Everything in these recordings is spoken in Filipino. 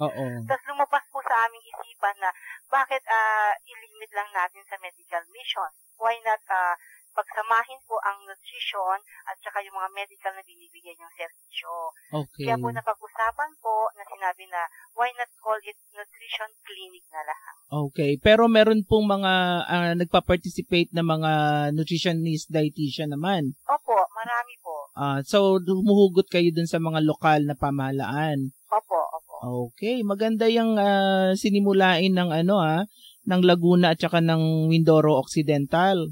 Oo. Tapos lumabas po sa aming isipan na bakit ilimit lang natin sa medical mission? Why not pagsamahin po ang nutrition at saka yung mga medical na binibigyan yung serbisyo. Okay. Kaya po napag-usapan po na sinabi na why not call it nutrition clinic na lang. Okay. Pero meron pong mga nagpa-participate na mga nutritionist, dietitian naman. Opo, marami po. So, humuhugot kayo dun sa mga lokal na pamahalaan. Opo. Okay. Maganda yung sinimulain ng ng Laguna at saka ng Mindoro Occidental.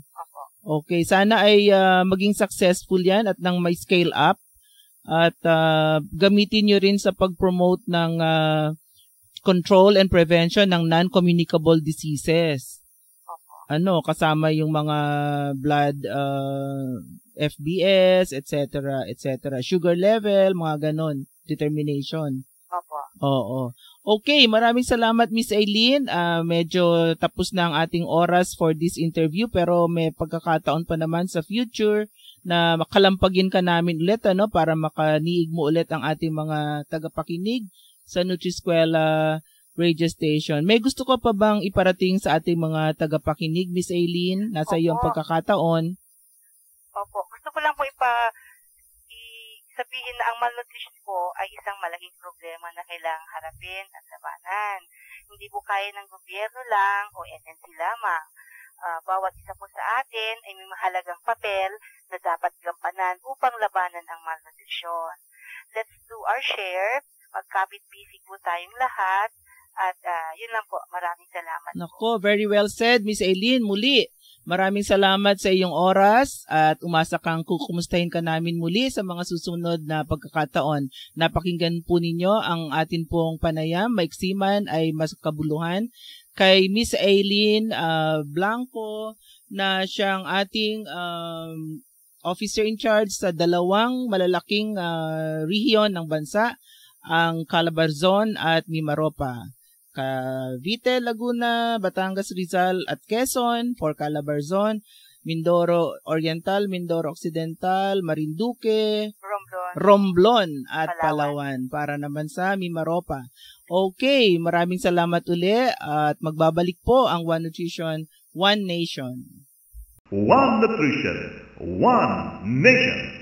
Okay, sana ay maging successful yan at nang may scale up at gamitin nyo rin sa pag-promote ng control and prevention ng non-communicable diseases. Kasama yung mga blood FBS, etc., sugar level, mga ganon, determination. Oo. Okay, maraming salamat Miss Aileen. Medyo tapos na ang ating oras for this interview pero may pagkakataon pa naman sa future na makalampagin ka namin ulit para makaniig mo ulit ang ating mga tagapakinig sa Nutriskwela Radio Station. May gusto ko pa bang iparating sa ating mga tagapakinig, Miss Aileen? Nasa iyong pagkakataon. Opo. Gusto ko lang po sabihin na ang malnutrition po ay isang malaking problema na kailangang harapin at labanan. Hindi po kaya ng gobyerno lang o NNC lamang. Bawat isa po sa atin ay may mahalagang papel na dapat gampanan upang labanan ang malnutrition. Let's do our share. Magkapit busy po tayong lahat. At yun lang po. Maraming salamat. Nako, very well said, Miss Aileen. Muli, maraming salamat sa iyong oras at umasa kang kukumustahin ka namin muli sa mga susunod na pagkakataon. Napakinggan po ninyo ang atin pong panayam, maiksiman ay mas kabuluhan, kay Miss Aileen Blanco na siyang ating officer in charge sa dalawang malalaking rehiyon ng bansa, ang Calabarzon at Mimaropa. Cavite, Laguna, Batangas, Rizal at Quezon for Calabarzon, Mindoro Oriental, Mindoro Occidental, Marinduque, Romblon at Palawan para naman sa Mimaropa. Okay, maraming salamat uli at magbabalik po ang One Nutrition, One Nation. One Nutrition, One Nation.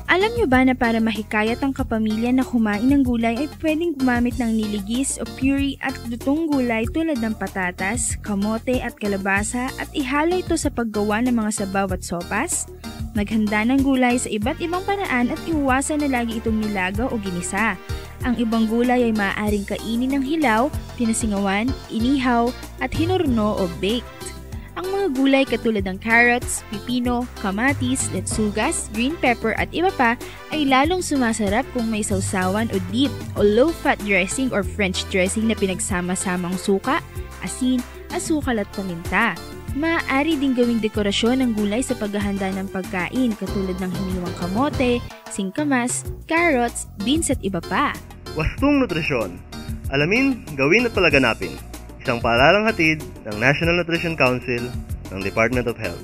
Alam nyo ba na para mahikayat ang kapamilya na kumain ng gulay ay pwedeng gumamit ng niligis o puree at lutong gulay tulad ng patatas, kamote at kalabasa at ihalo ito sa paggawa ng mga sabaw at sopas? Maghanda ng gulay sa iba't ibang paraan at iwasan na lagi itong nilaga o ginisa. Ang ibang gulay ay maaaring kainin ng hilaw, pinasingawan, inihaw at hinurno o baked. Ang mga gulay katulad ng carrots, pipino, kamatis, letsugas, green pepper at iba pa ay lalong sumasarap kung may sausawan o dip o low-fat dressing or French dressing na pinagsama-samang suka, asin, asukal at paminta. Maaari din gawing dekorasyon ng gulay sa paghahanda ng pagkain katulad ng hiniwang kamote, singkamas, carrots, beans at iba pa. Wastong nutrisyon. Alamin, gawin at palaganapin. Isang paaralang hatid ng National Nutrition Council ng Department of Health.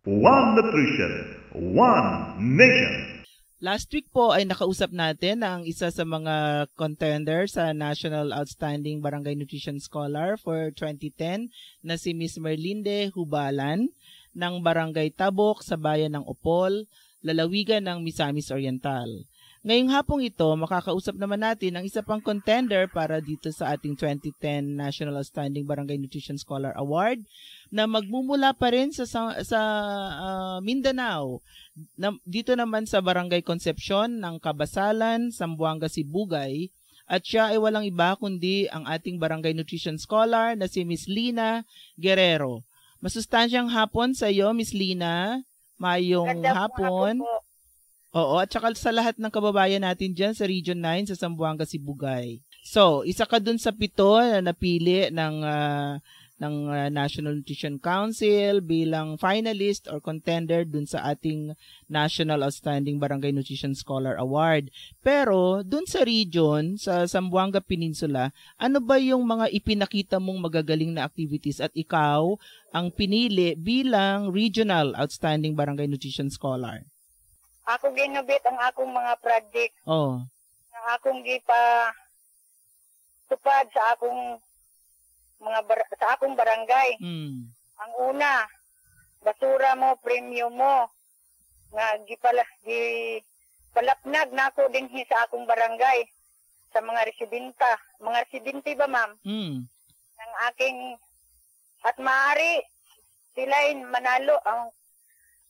One Nutrition, One Nation. Last week po ay nakausap natin ang isa sa mga contender sa National Outstanding Barangay Nutrition Scholar for 2010 na si Miss Merlinde Hubalan ng Barangay Tabok sa bayan ng Opol, lalawigan ng Misamis Oriental. Ngayong hapong ito, makakausap naman natin ang isa pang contender para dito sa ating 2010 National Outstanding Barangay Nutrition Scholar Award na magmumula pa rin sa Mindanao. Dito naman sa Barangay Concepcion ng Kabasalan, Zamboanga, Sibugay. At siya ay walang iba kundi ang ating Barangay Nutrition Scholar na si Miss Lina Guerrero. Masustansyang hapon sa iyo, Miss Lina. Mayong hapon. Oo, at saka sa lahat ng kababayan natin dyan sa Region 9 sa Zamboanga, Sibugay. So, isa ka dun sa 7 na napili ng National Nutrition Council bilang finalist or contender dun sa ating National Outstanding Barangay Nutrition Scholar Award. Pero, dun sa region, sa Zamboanga Peninsula, ano ba yung mga ipinakita mong magagaling na activities at ikaw ang pinili bilang Regional Outstanding Barangay Nutrition Scholar? Ako ginubit ang akong mga project. Oh. akong tupad sa akong sa akong barangay. Ang una, basura mo, premium mo, nga palapnag na ako din sa akong barangay sa mga residente ba ma'am? Ng aking at maaari sila'y manalo.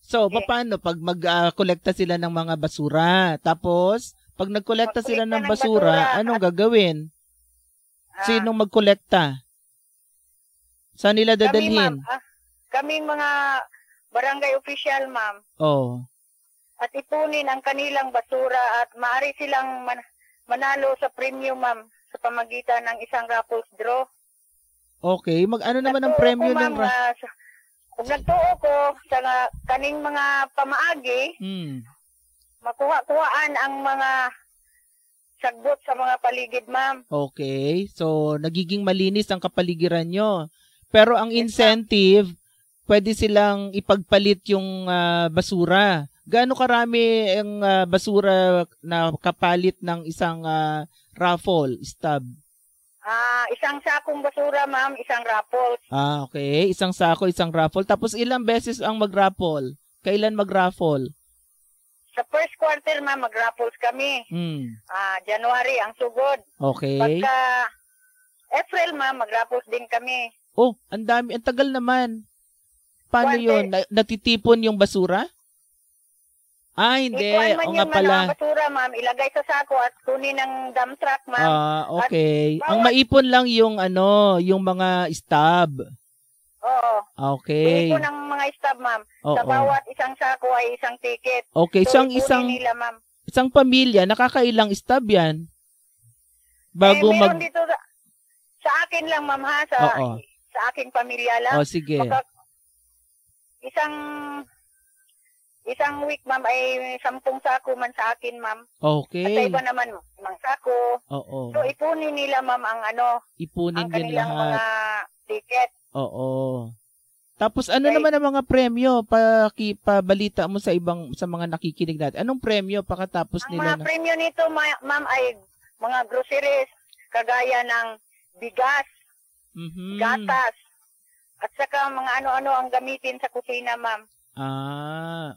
So, paano pag mag-kolekta sila ng mga basura? Tapos, pag nagkolekta sila ng basura, anong gagawin? Sinong magkolekta? Saan nila dadalhin? Kami mga barangay official, ma'am. Oh. At ipunin ang kanilang basura at maaari silang manalo sa premium, ma'am, sa pamagitan ng isang raffles draw. Okay. Ano naman ang premyo ng kung nagtuo ko sa kaning mga pamaagi, makuha-kuhaan ang mga sagbot sa mga paligid, ma'am. Okay. So, nagiging malinis ang kapaligiran nyo. Pero ang incentive, pwede silang ipagpalit yung basura. Gaano karami ang basura na kapalit ng isang raffle stub? Isang sakong basura, ma'am, isang raffle. Okay. Isang sako, isang raffle. Tapos ilang beses ang mag-raffle? Kailan mag-raffle? Sa first quarter, ma'am, mag-raffles kami. January ang sugod. Okay. Pagka April, ma'am, mag-raffles din kami. Oh, ang dami. Ang tagal naman. Paano yun? Natitipon yung basura? Hindi. O nga pala. Basura, ma'am, ilagay sa sako at kunin ng dump truck, ma'am. Okay. Ang maipon lang yung yung mga stub. Oo. Okay. Maipon ang mga stub, ma'am. Sa bawat isang sako ay isang ticket. Okay. So, nila, ma'am. Isang pamilya, nakakailang stub yan? Bago meron dito sa akin lang, ma'am, ha? Sa aking pamilya lang. Sige. Isang week, ma'am, ay 10 sako man sa akin, ma'am. Okay. At sa iba naman, 5 sako. Oo. So, ipunin nila, ma'am, ang ipunin ang din kanilang lahat. mga ticket. Oo. Tapos ano naman ang mga premyo? Pabalita mo sa mga nakikinig natin. Anong premyo pagkatapos nila? Ang mga premyo nito, ma'am, ay mga groceries, kagaya ng bigas, gatas, at saka mga ano-ano ang gamitin sa kusina, ma'am.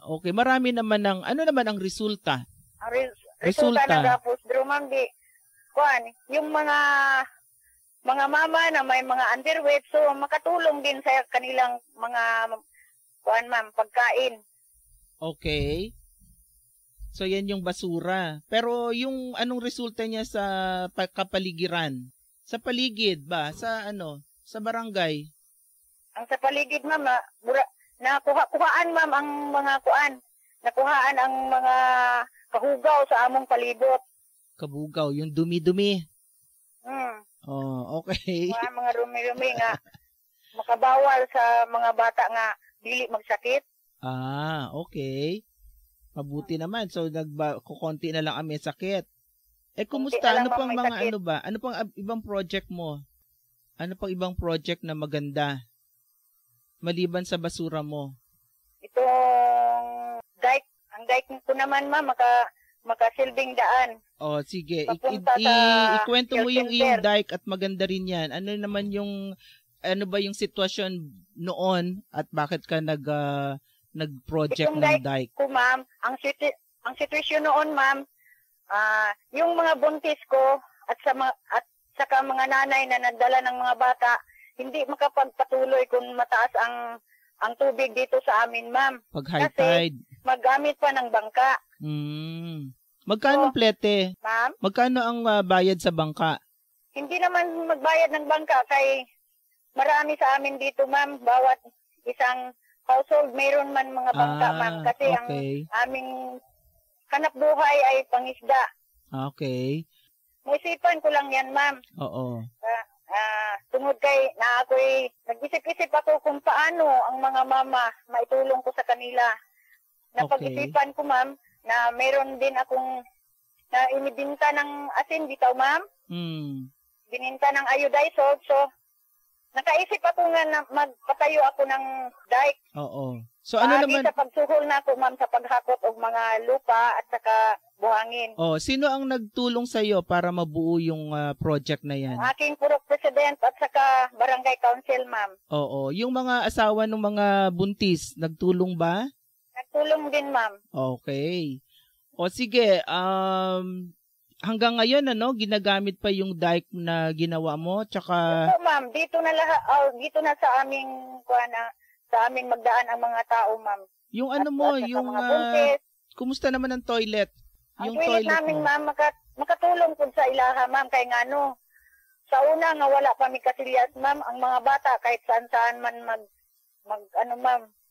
Okay. Marami naman ano naman ang resulta? Ang resulta ng raffles draw, ma'am, yung mga mama na may mga underweight, so makatulong din sa kanilang mga ma'am, pagkain. Okay. So yan yung basura. Pero yung anong resulta niya sa kapaligiran? Sa paligid ba? Sa sa barangay? Ang sa paligid, ma'am, nakuhaan, ma'am, ang mga nakuhaan ang mga kahugaw sa among palibot. Kabugaw, yung dumi-dumi. Okay. Mga rumi-rumi nga makabawal sa mga bata nga dili magsakit. Okay. Mabuti naman. So kukonti na lang may sakit. Kumusta? Ano pang mga sakit. Ano pang ibang project mo? Ano pang ibang project na maganda? Maliban sa basura mo. Itong dike, ang dike ko naman, ma'am, makasilbing daan. Sige. Ikwento mo yung iyong dike at maganda rin yan. Ano naman ano ba yung sitwasyon noon at bakit ka nag-project ng dike? Ko, ma'am, ang sitwasyon noon, ma'am, yung mga buntis ko at saka mga nanay na nagdala ng mga bata, hindi makapagpatuloy kung mataas ang tubig dito sa amin, ma'am. Pag high tide. Kasi maggamit pa ng bangka. Magkano plete? Ma'am? Magkano ang bayad sa bangka? Hindi naman magbayad ng bangka kay marami sa amin dito, ma'am. Bawat isang household mayroon man mga bangka, ma'am. Kasi ang aming hanap buhay ay pangisda. Okay. Naisipan ko lang yan, ma'am. Oo. Tungod kay na ako'y nag-isip-isip ako kung paano ang mga mama maitulong ko sa kanila. Napag-isipan ko, ma'am, na mayroon din akong na inibinta ng asin bitaw, ma'am. Bininta ng iodized. So, nakaisip ako nga na magpatayo ako ng dike. Oo. So ano naman sa pagsuhol na ko, ma'am, sa paghakot og mga lupa at saka buhangin. Oh, sino ang nagtulong sa iyo para mabuo yung project na yan? Ang aking purok president at saka barangay council, ma'am. Oo, yung mga asawa ng mga buntis, nagtulong ba? Nagtulong din, ma'am. Okay. O sige, hanggang ngayon ginagamit pa yung dike na ginawa mo, tsaka Ito, ma'am, dito na sa aming sa aming magdaan ang mga tao, ma'am. yung At yung mga buntis. kumusta naman ang toilet? Ang Yung toilet toilet namin, mo. ma'am, makatulong po sa ilaha, ma'am, kay ngano. Sa una nga wala pa mi kasilyas, ma'am, ang mga bata kahit saan-saan man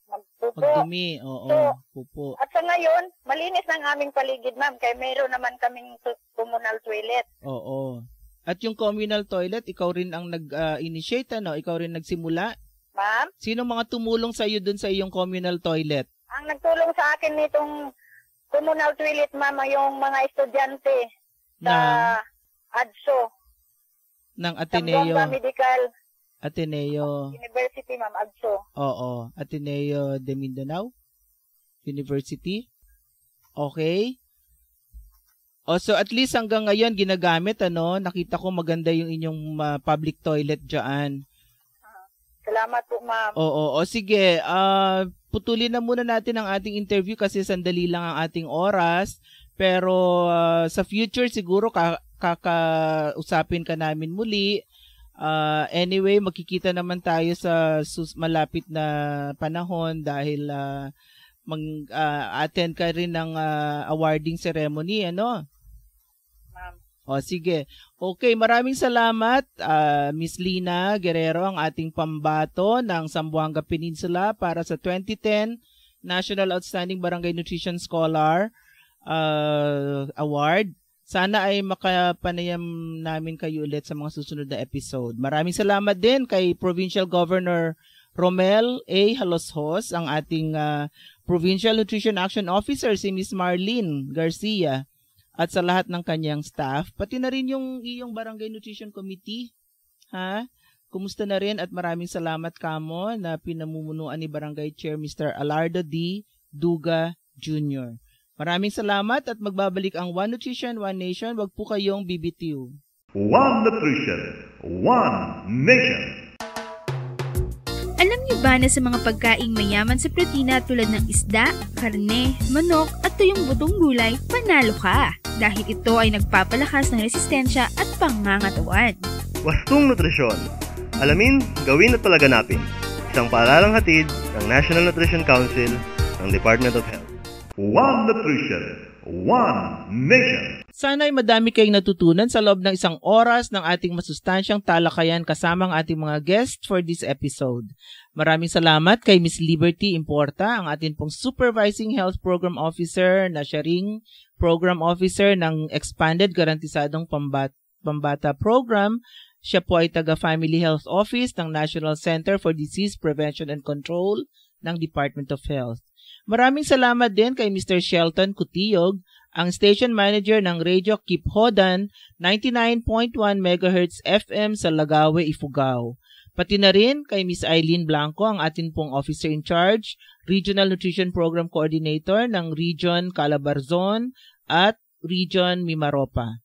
magpupo. Magdumi, oo, So, pupo. At sa ngayon, malinis ng aming paligid, ma'am, kay mayroon naman kaming communal toilet. Oo. At yung communal toilet, ikaw rin ang nag-initiate, Ikaw rin nagsimula? Ma'am, Sino mga tumulong sa iyo dun sa iyong communal toilet? ang nagtulong sa akin nitong communal toilet, ma'am, yung mga estudyante sa ADSO, Ng sa Ateneo. Buanga Medical Ateneo. University, ma'am, ADSO. Oo. Ateneo de Mindanao University. Okay. So at least hanggang ngayon ginagamit, Nakita ko maganda yung inyong public toilet dyan. Salamat po, ma'am. Oo. Sige. Putulin na muna natin ang ating interview kasi sandali lang ang ating oras. Pero sa future siguro kakausapin ka namin muli. Anyway, magkikita naman tayo sa malapit na panahon dahil mag-attend ka rin ng awarding ceremony, Ma'am. O sige. Okay, maraming salamat Miss Lina Guerrero, ang ating pambato ng Zamboanga Peninsula para sa 2010 National Outstanding Barangay Nutrition Scholar Award. Sana ay makapanayam namin kayo ulit sa mga susunod na episode. Maraming salamat din kay Provincial Governor Romel A. Haloshos, ang ating Provincial Nutrition Action Officer, si Miss Marlene Garcia, at sa lahat ng kanyang staff, pati na rin yung iyong Barangay Nutrition Committee. Kumusta na rin at maraming salamat kamo na pinamumunuan ni Barangay Chair Mr. Alardo D. Duga Jr. Maraming salamat at magbabalik ang One Nutrition, One Nation. Wag po kayong bibitiw. One Nutrition, One Nation. Alam niyo ba na sa mga pagkaing mayaman sa protina tulad ng isda, karne, manok at tuyong butong gulay, panalo ka! Dahil ito ay nagpapalakas ng resistensya at pangangatawan. Wastong Nutrisyon. Alamin, gawin at palaganapin. Isang paaralang hatid ng National Nutrition Council ng Department of Health. One Nutrition, One Nation. Sana'y madami kayong natutunan sa loob ng isang oras ng ating masustansyang talakayan kasama ang ating mga guests for this episode. Maraming salamat kay Miss Liberty Importa, ang ating pong Supervising Health Program Officer na siya ring Program Officer ng Expanded Garantisadong Pambata Program. Siya po ay taga-Family Health Office ng National Center for Disease Prevention and Control ng Department of Health. Maraming salamat din kay Mr. Shelton Cutiyog, ang Station Manager ng Radio Kiphodan 99.1 MHz FM sa Lagawe, Ifugao. Pati na rin kay Miss Eileen Blanco, ang atin pong Officer in Charge, Regional Nutrition Program Coordinator ng Region Calabarzon at Region Mimaropa.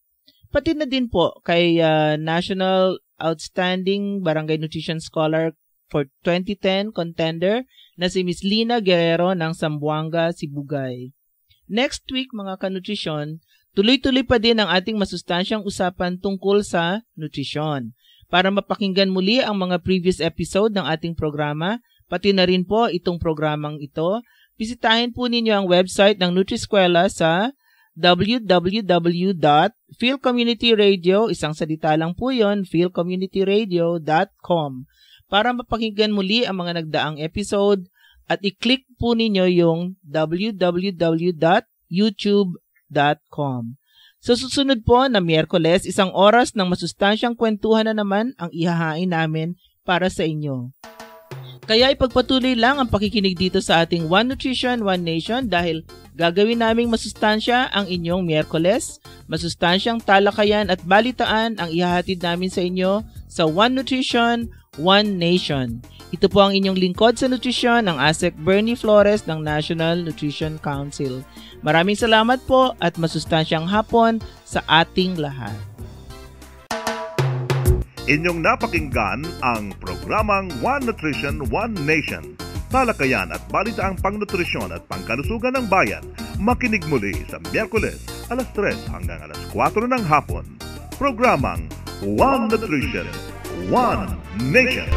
Pati na din po kay National Outstanding Barangay Nutrition Scholar for 2010 contender na si Miss Lina Guerrero ng Zamboanga, Sibugay. Next week, mga kanutrisyon, tuloy-tuloy pa din ang ating masustansyang usapan tungkol sa nutrisyon. Para mapakinggan muli ang mga previous episode ng ating programa, pati na rin po itong programang ito, bisitahin po ninyo ang website ng Nutriskwela sa www.philcommunityradio, isang salita lang po yun, philcommunityradio.com, para mapakinggan muli ang mga nagdaang episode at i-click po ninyo yung www.youtube.com. Sa susunod po na Miyerkules, isang oras ng masustansyang kwentuhan na naman ang ihahain namin para sa inyo. Kaya ipagpatuloy lang ang pakikinig dito sa ating One Nutrition, One Nation dahil gagawin naming masustansya ang inyong Miyerkules, masustansyang talakayan at balitaan ang ihahatid namin sa inyo sa One Nutrition, One Nation. Ito po ang inyong lingkod sa nutrisyon, ang ASEC Bernie Flores ng National Nutrition Council. Maraming salamat po at masustansyang hapon sa ating lahat. Inyong napakinggan ang programang One Nutrition, One Nation. Talakayan at balitaang pangnutrisyon at pangkalusugan ng bayan. Makinig muli sa Miyerkules, alas 3 hanggang alas 4 ng hapon. Programang One Nutrition, One Nation.